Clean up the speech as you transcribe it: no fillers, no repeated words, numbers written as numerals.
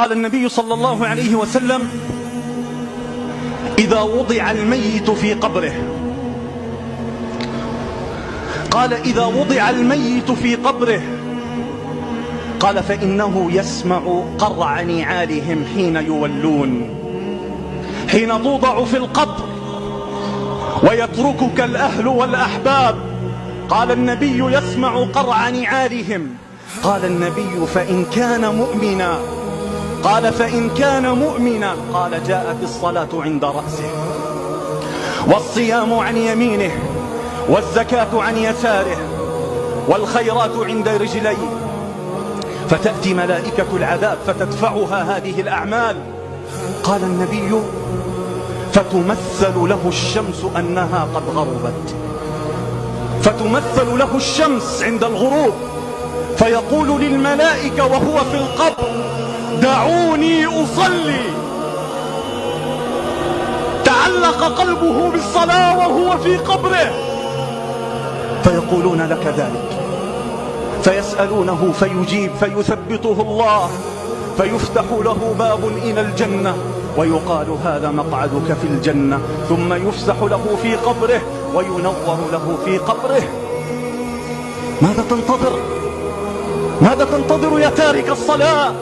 قال النبي صلى الله عليه وسلم: إذا وضع الميت في قبره، قال: إذا وضع الميت في قبره، قال: فإنه يسمع قرع نعالهم حين يولون، حين توضع في القبر ويتركك الأهل والأحباب. قال النبي: يسمع قرع نعالهم. قال النبي: فإن كان مؤمنا، قال: فإن كان مؤمنا، قال: جاءت الصلاة عند رأسه، والصيام عن يمينه، والزكاة عن يساره، والخيرات عند رجليه، فتأتي ملائكة العذاب فتدفعها هذه الأعمال. قال النبي: فتمثل له الشمس أنها قد غربت، فتمثل له الشمس عند الغروب، فيقول للملائكة وهو في القبر: دعوني أصلي. تعلق قلبه بالصلاة وهو في قبره، فيقولون لك ذلك، فيسألونه فيجيب، فيثبته الله، فيفتح له باب إلى الجنة، ويقال: هذا مقعدك في الجنة. ثم يفسح له في قبره وينور له في قبره. ماذا تنتظر؟ ماذا تنتظر يا تارك الصلاة؟